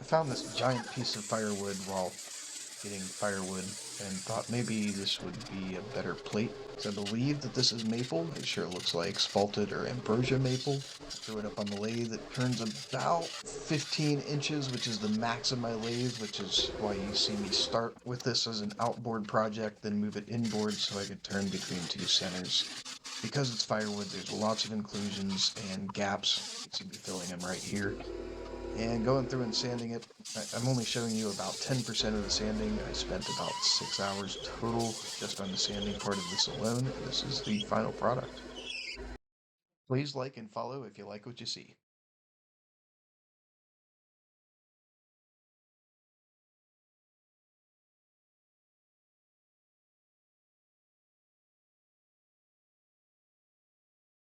found this giant piece of firewood while getting firewood and thought maybe this would be a better plate. So I believe that this is maple. It sure looks like spalted or ambrosia maple. Threw it up on the lathe. It turns about 15 inches, which is the max of my lathe, which is why you see me start with this as an outboard project, then move it inboard so I could turn between two centers. Because it's firewood, there's lots of inclusions and gaps. You can see me filling them right here. And going through and sanding it, I'm only showing you about 10% of the sanding. I spent about 6 hours total just on the sanding part of this alone, and this is the final product. Please like and follow if you like what you see.